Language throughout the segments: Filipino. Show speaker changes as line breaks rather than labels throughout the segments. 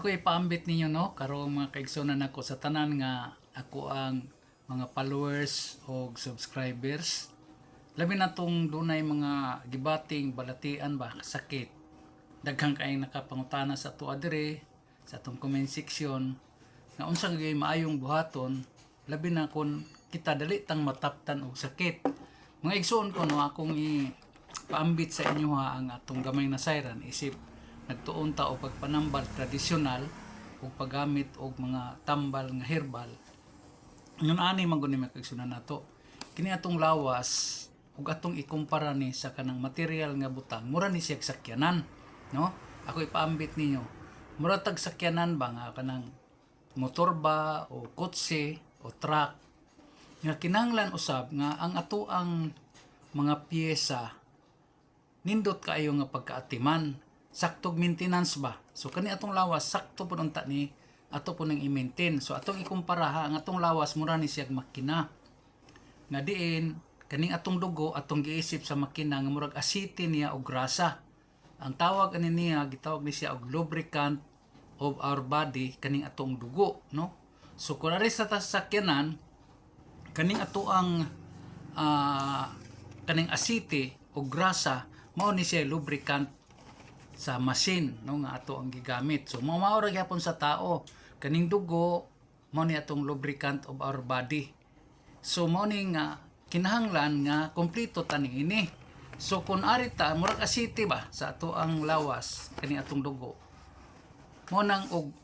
Ako ipaambit ninyo no karong mga kaigsunan nako sa tanan nga ako ang mga followers o subscribers. Labi na tong dunay mga gibating balatian ba sakit. Daghang kay nakapangutana sa tuwa dire sa atong comment section nga unsa gyud maayong buhaton labi na kun kita dali tang mataptan og sakit. Mga igsoon ko no akong paambit sa inyo ha ang atong gamay na sayran isip nagtuon ta og pagpanambal tradisyonal ug paggamit og mga tambal nga herbal. Ngun ani man gud ni makigsunan nato. Kini atong lawas ug atong ikumpara ni sa kanang material nga butang, mura ni siya sakyanan, no? Ako ipaambit ninyo. Mura tag sakyanan ba nga kanang motor ba o kotse o truck nga kinahanglan usab nga ang ato ang mga piyesa nindot kaayo nga pagkaatiman, saktog maintenance ba. So kani atong lawas sakto pud unta ni ato po nang i-maintain. So atong ikumpara ha, ang atong lawas mura ni siya makina. Nga diin kaning atong dugo atong giisip sa makina nga murag asiti niya og grasa. Ang tawag ani niya gitawag ni siya og lubricant of our body kaning atong dugo, no? So kun ari sa sakyanan kaning ato ang kaning asiti o grasa mao ni siya lubricant sa machine no nga ato ang gigamit. So mao ra gyapon sa tao kaning dugo mao ni atong lubricant of our body. So mao ni nga kinahanglan nga kompleto tani ini. So kun ari ta murag asiti ba sa ato ang lawas kaning atong dugo. Mao nang og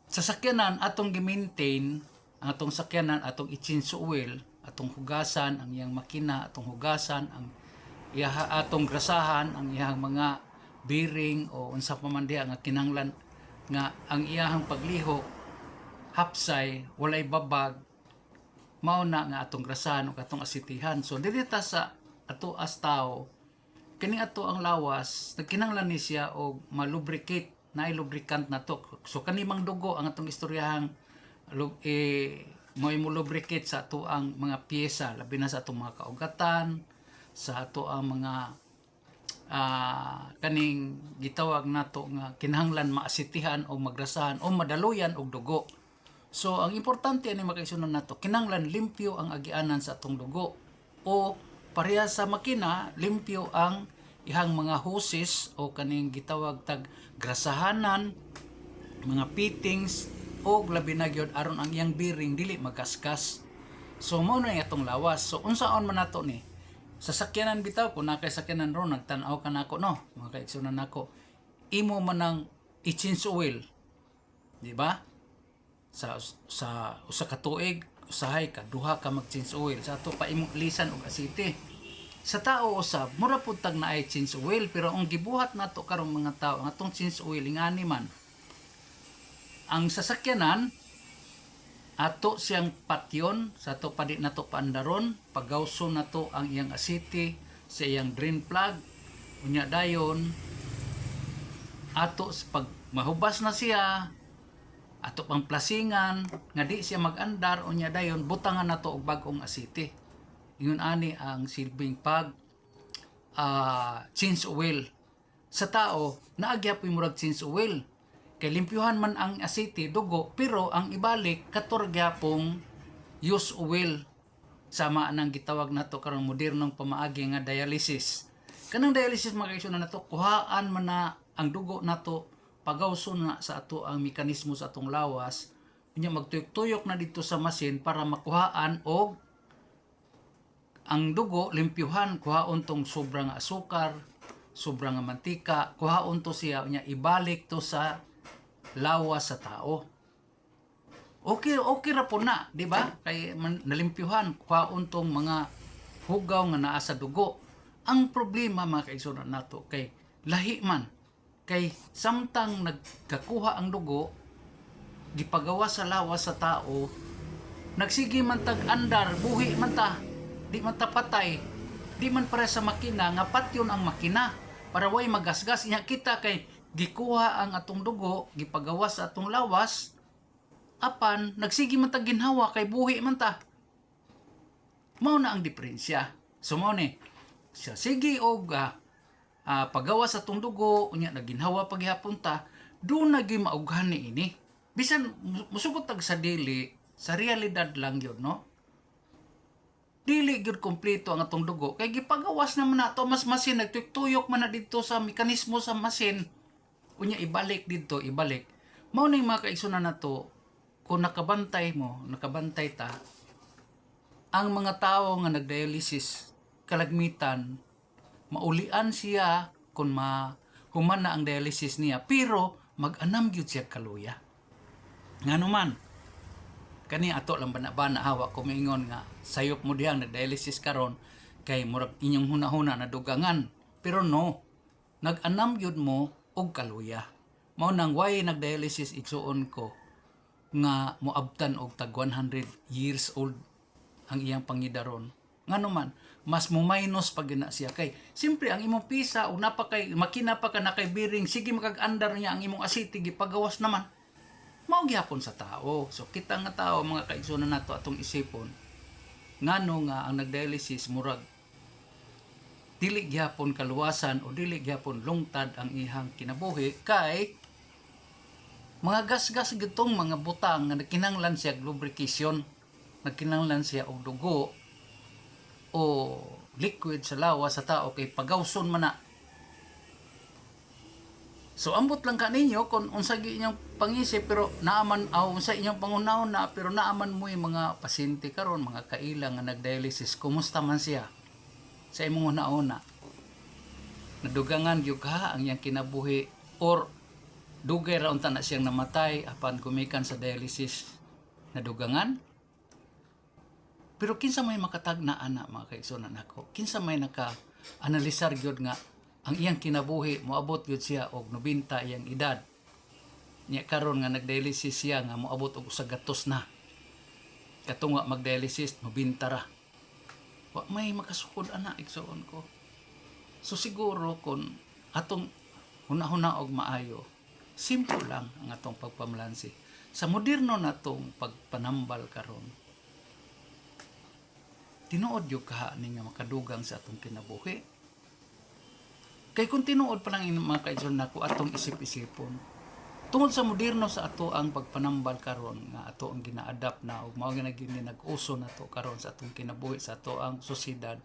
sa sakyanan atong gi-maintain ang atong sakyanan atong i-change oil, atong hugasan ang iyang makina, atong hugasan ang atong grasahan ang iyang mga bearing o unsa pa man diha nga kinahanglan nga ang iyahang paglihok hapsay walay babag mao na nga atong grasahan ug atong asitihan. So dili ta sa ato as tao kini ato ang lawas nagkinahanglan ni siya og malubricate na lubricant na to. So kanimang dugo ang atong istoryahang mo lubricate sa ato ang mga piyesa labi na sa atong mga kaugatan, sa ato ang mga kaning gitawag nato nga kinahanglan maasitihan o magrasahan o madaluyan og dugo. So ang importante ani makaisunan nato kinahanglan limpyo ang agianan sa atong dugo o pareha sa makina limpyo ang ihang mga hoses o kaning gitawag tag grasahanan, mga fittings o labi na gyud aron ang iyang bearing dili magasgas. So mao na atong lawas. So unsaon man nato ni sa sakyanan bitaw kung nakay sakyanan ron nagtan-aw ka nako no mga kaigsunan nako imo man ang i-change oil, di ba? Sa usa ka tuig usahay ka duha ka mag-change oil sa ato pa imong lisan og asiti. Sa tao usab mura pud tag naay change oil pero ang gibuhat nato karong mga tao ang atong change oil ingani man ang sasakyanan ato siyang patyon sa ato padi nato paandaron pagawso nato ang iyang asiti sa iyang drain plug unya dayon ato pag mahubas na siya ato pang plasingan nga di siya mag-andar unya dayon butangan nato og bag-ong asiti. Ingon ani ang silbing pag change oil sa tao naagyapoy murag change oil kay limpyuhan man ang asiti dugo pero ang ibalik kator gyapong use oil sama nang gitawag nato karong modernong pamaagi nga dialysis. Kanang dialysis mga kaigsunan nato kuhaan man na ang dugo nato pagawso na sa ato ang mekanismo sa atong lawas unya magtuyok-tuyok na dito sa masin para makuhaan og ang dugo limpyuhan kuhaon tong sobrang asukar, sobrang mantika, kuhaon to siya unya ibalik to sa lawas sa tao. Okay ra po na, di ba? Kay nalimpyuhan kuhaon tong mga hugaw nga naa sa dugo. Ang problema mga kaigsunan nato kay lahi man kay samtang nagkakuha ang dugo gipagawa sa lawas sa tao nagsige man tag andar buhi man ta di man ta patay di man para sa makina nga patyon ang makina para way magasgas nya kita kay gikuha ang atong dugo gipagawa sa atong lawas apan nagsige man ta ginhawa kay buhi man ta mao na ang diferensya. So mao ni siya sige og pagawa sa atong dugo unya naginhawa paghihapon ta doon na gyud maughan ni ini. Bisan musugot tag sa dili, sa realidad lang yun, no? Dili gyud kompleto ang atong dugo kay gipagawas naman nato mas masin nagtuyok man na dito sa mekanismo sa masin unya ibalik dito ibalik mao ning mga kaigsunan nato kung nakabantay ta ang mga tawo nga nagdialysis kalagmitan maulian siya kung human na ang dialysis niya pero mag-anam gyud siya kaluya ngano man kani ato lang bana hawa ko miingon nga sayop mo dihang nagdialysis karon kay murag inyong hunahuna na dugangan pero no nag-anam gyud mo og kaluya mao nang why nagdialysis igsuon ko nga moabtan og tag 100 years old ang iyang pangidaron ngano man mas mo minus pag na siya kay simpre ang imong pisa ug napakay makina pa ka nakay bearing sige makag-andar niya ang imong asiti gipagawas naman mao gyapon sa tao. So kita nga tao mga kaigsunan nato atong isipon ngano nga ang nagdialysis murag dili gyapon kaluwasan o dili gyapon lungtad ang ihang kinabuhi kay mga gas-gas gitong mga butang nga nagkinahanglan siya lubrication, nagkinahanglan siya og dugo o liquid sa lawas sa tao kay pagawson man na. So ambot lang kaninyo kung unsa gi inyong pangisip pero naaman unsa inyong pangunahon na pero naaman mo yung mga pasyente karon mga kailang nga nagdialysis kumusta man siya sa imong una-una nadugangan gyud ka ang iyang kinabuhi or dugay ra unta na siyang namatay apan gumikan sa dialysis nadugangan pero kinsa may makatagna ana mga kaigsunan nako kinsa may naka-analisar gyud nga ang iyang kinabuhi moabot gyud siya og 90 iyang edad nya karon nga nagdialysis siya nga moabot og usa gatos na katong wa magdialysis 90 ra wa may makasukod ana igsuon ko so siguro kun atong hunahuna og maayo simple lang ang atong pagpamalansi sa moderno natong pagpanambal karon tinuod gyud ka ni nga makadugang sa atong kinabuhi. Kay kung tinuod pa lang mga kaigsoon nako atong isip-isipon. Tungod sa moderno sa ato ang pagpanambal karon nga ato ang gina-adapt na ug mao nga gini nag-uso nato karon sa atong kinabuhi sa ato ang sosyedad.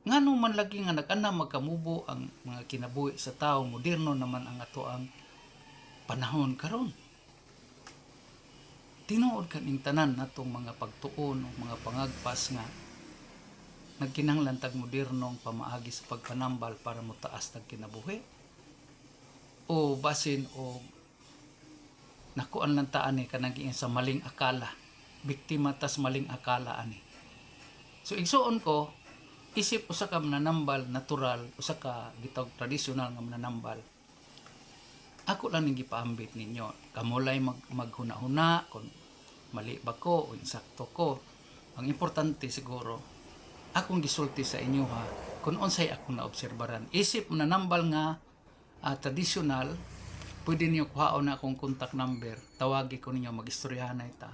Ngano man lagi nga nag-anam magkamubo ang mga kinabuhi sa tawo moderno naman ang ato ang panahon karon. Tinuod kaning tanan natong mga pagtuon o mga pangagpas nga nagkinahanglan tag modernong pamaagi sa pagpanambal para motaas tag kinabuhi o basin o nakuan lang ta ani kanang sa maling akala biktima tas maling akala ani so igsuon ko isip usa ka mananambal natural usa ka gitawag tradisyonal nga mananambal ako lang ning gipaambit ninyo kamulay maghuna-huna kung mali ba ko o insakto ko ang importante siguro akong gisulti sa inyo ha kung unsay akong naobserbaran isip na nambal nga tradisyonal pwede niyo kuhaon na akong contact number tawagi ko ninyo magistoryahan na ita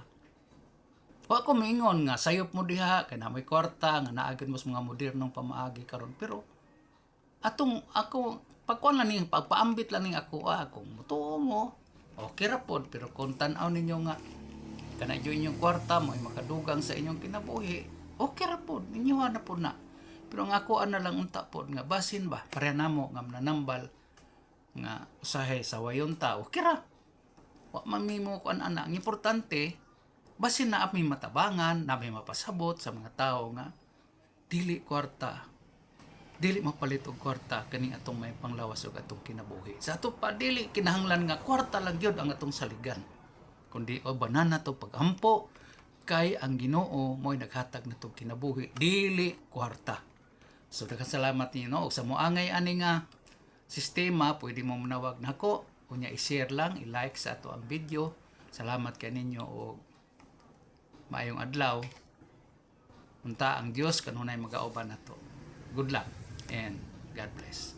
wa ko mingon nga sayop mo diha kay na may kwarta nga naagid mo sa mga modernong pamaagi karon pero atong ako pagkuan lang ning pagpaambit lang ning ako kung mutuo mo okay ra pod pero kung tan-aw ninyo nga kanadyo inyong kwarta mo ay makadugang sa inyong kinabuhi okay ra pod ninyo na pod na pero ang ako ana lang unta pod nga basin ba pareha namo nga nanambal nga usahay sa wayon ta okay ra wa mamimo ko ana ang importante basin na ami matabangan na may mapasabot sa mga tao nga dili kwarta dili mapalit og kwarta kaning atong may panglawas og atong kinabuhi sa ato pa dili kinahanglan nga kwarta lang gyud ang atong saligan kundi o banana to pagampo kay ang Ginoo mo'y naghatag natong kinabuhi dili kwarta. So daghang salamat ninyo no ug sa moangay ani nga sistema pwede mo manawag nako unya i-share lang i-like sa ato ang video. Salamat kay ninyo og maayong adlaw. Unta ang Dios kanunay mag-auban nato. Good luck and God bless.